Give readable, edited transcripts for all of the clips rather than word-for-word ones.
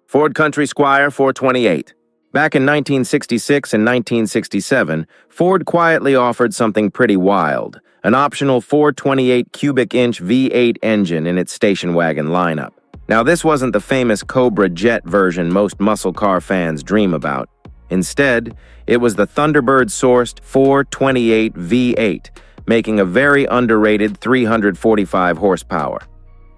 Ford Country Squire 428. Back in 1966 and 1967, Ford quietly offered something pretty wild, an optional 428 cubic inch V8 engine in its station wagon lineup. Now, this wasn't the famous Cobra Jet version most muscle car fans dream about. Instead, it was the Thunderbird-sourced 428 V8, making a very underrated 345 horsepower.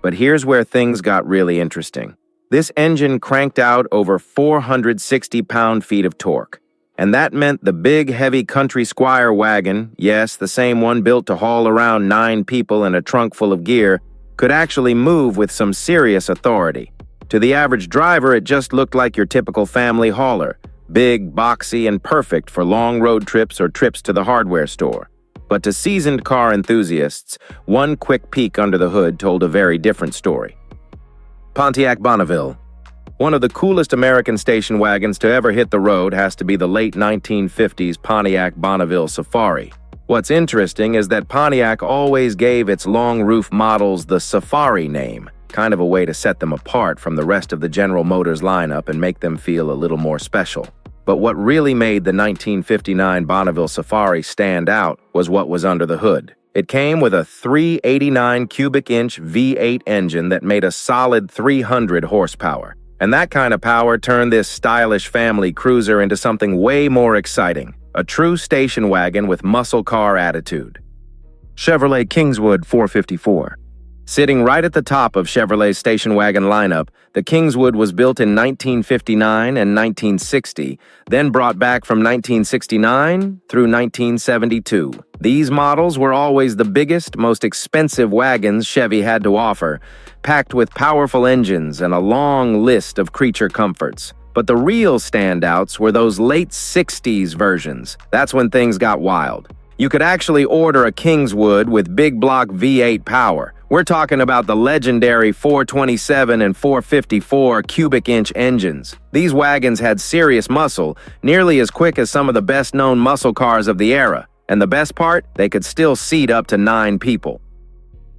But here's where things got really interesting. This engine cranked out over 460 pound-feet of torque. And that meant the big, heavy Country Squire wagon, yes, the same one built to haul around 9 people in a trunk full of gear, could actually move with some serious authority. To the average driver, it just looked like your typical family hauler, big, boxy, and perfect for long road trips or trips to the hardware store. But to seasoned car enthusiasts, one quick peek under the hood told a very different story. Pontiac Bonneville. One of the coolest American station wagons to ever hit the road has to be the late 1950s Pontiac Bonneville Safari. What's interesting is that Pontiac always gave its long roof models the Safari name, kind of a way to set them apart from the rest of the General Motors lineup and make them feel a little more special. But what really made the 1959 Bonneville Safari stand out was what was under the hood. It came with a 389 cubic inch V8 engine that made a solid 300 horsepower. And that kind of power turned this stylish family cruiser into something way more exciting, a true station wagon with muscle car attitude. Chevrolet Kingswood 454. Sitting right at the top of Chevrolet's station wagon lineup, the Kingswood was built in 1959 and 1960, then brought back from 1969 through 1972. These models were always the biggest, most expensive wagons Chevy had to offer, packed with powerful engines and a long list of creature comforts. But the real standouts were those late 60s versions. That's when things got wild. You could actually order a Kingswood with big block V8 power. We're talking about the legendary 427 and 454 cubic inch engines. These wagons had serious muscle, nearly as quick as some of the best-known muscle cars of the era. And the best part, they could still seat up to 9 people.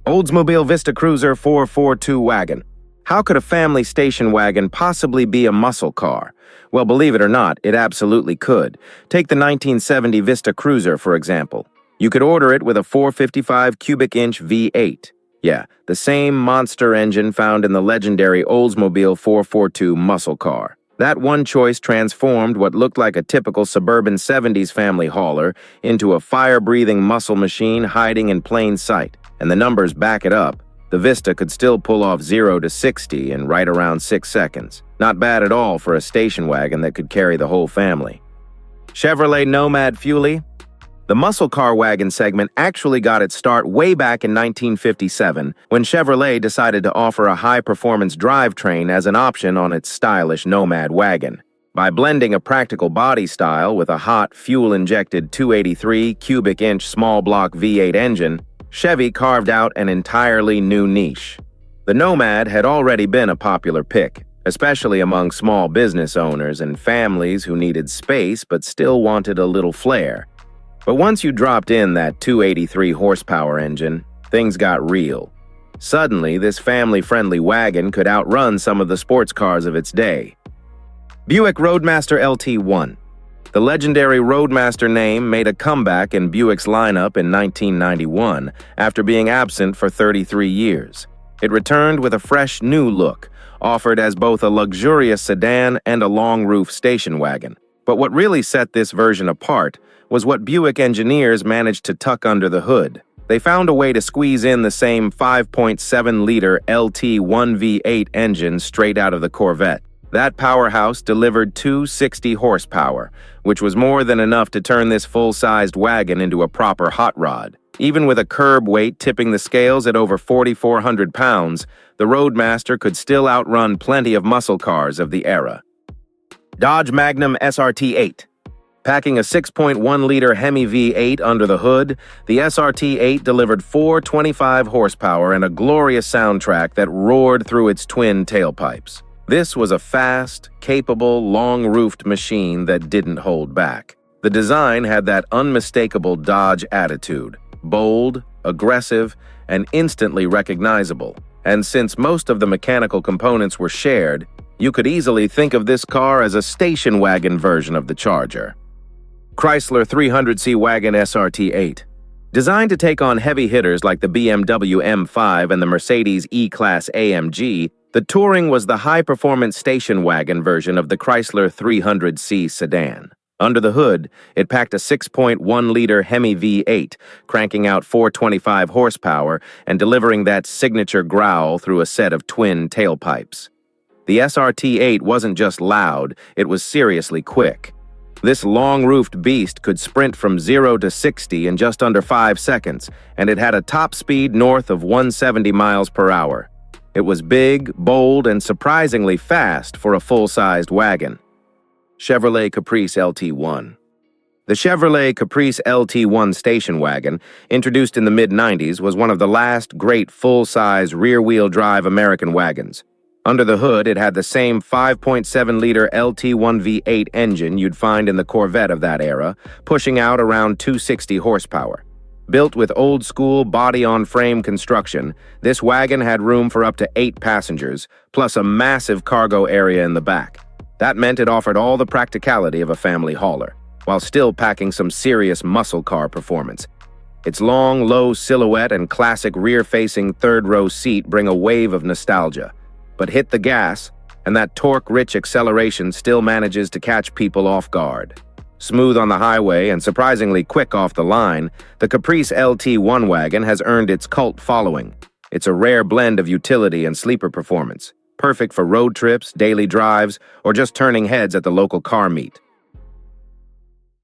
Oldsmobile Vista Cruiser 442 wagon. How could a family station wagon possibly be a muscle car? Well, believe it or not, it absolutely could. Take the 1970 Vista Cruiser, for example. You could order it with a 455 cubic inch V8. Yeah, the same monster engine found in the legendary Oldsmobile 442 muscle car. That one choice transformed what looked like a typical suburban 70s family hauler into a fire-breathing muscle machine hiding in plain sight. And the numbers back it up. The Vista could still pull off 0 to 60 in right around 6 seconds. Not bad at all for a station wagon that could carry the whole family. Chevrolet Nomad Fuelie. The muscle car wagon segment actually got its start way back in 1957 when Chevrolet decided to offer a high-performance drivetrain as an option on its stylish Nomad wagon. By blending a practical body style with a hot, fuel-injected 283 cubic inch small block V8 engine, Chevy carved out an entirely new niche. The Nomad had already been a popular pick, especially among small business owners and families who needed space but still wanted a little flair. But once you dropped in that 283 horsepower engine, things got real. Suddenly, this family-friendly wagon could outrun some of the sports cars of its day. Buick Roadmaster LT1. The legendary Roadmaster name made a comeback in Buick's lineup in 1991 after being absent for 33 years. It returned with a fresh new look, offered as both a luxurious sedan and a long-roof station wagon. But what really set this version apart was what Buick engineers managed to tuck under the hood. They found a way to squeeze in the same 5.7-liter LT1 V8 engine straight out of the Corvette. That powerhouse delivered 260 horsepower, which was more than enough to turn this full-sized wagon into a proper hot rod. Even with a curb weight tipping the scales at over 4,400 pounds, the Roadmaster could still outrun plenty of muscle cars of the era. Dodge Magnum SRT-8. Packing a 6.1-liter Hemi V8 under the hood, the SRT-8 delivered 425 horsepower and a glorious soundtrack that roared through its twin tailpipes. This was a fast, capable, long-roofed machine that didn't hold back. The design had that unmistakable Dodge attitude, bold, aggressive, and instantly recognizable. And since most of the mechanical components were shared, You could easily think of this car as a station wagon version of the Charger. Chrysler 300C Wagon SRT8. Designed to take on heavy hitters like the BMW M5 and the Mercedes E-Class AMG, the Touring was the high-performance station wagon version of the Chrysler 300C sedan. Under the hood, it packed a 6.1-liter Hemi V8, cranking out 425 horsepower and delivering that signature growl through a set of twin tailpipes. The SRT8 wasn't just loud, it was seriously quick. This long-roofed beast could sprint from 0 to 60 in just under 5 seconds, and it had a top speed north of 170 miles per hour. It was big, bold, and surprisingly fast for a full-sized wagon. Chevrolet Caprice LT1. The Chevrolet Caprice LT1 station wagon, introduced in the mid-90s, was one of the last great full-size rear-wheel drive American wagons. Under the hood, it had the same 5.7-liter LT1 V8 engine you'd find in the Corvette of that era, pushing out around 260 horsepower. Built with old-school body-on-frame construction, this wagon had room for up to 8 passengers, plus a massive cargo area in the back. That meant it offered all the practicality of a family hauler, while still packing some serious muscle car performance. Its long, low silhouette and classic rear-facing third-row seat bring a wave of nostalgia. But hit the gas, and that torque-rich acceleration still manages to catch people off guard. Smooth on the highway and surprisingly quick off the line, the Caprice LT1 wagon has earned its cult following. It's a rare blend of utility and sleeper performance, perfect for road trips, daily drives, or just turning heads at the local car meet.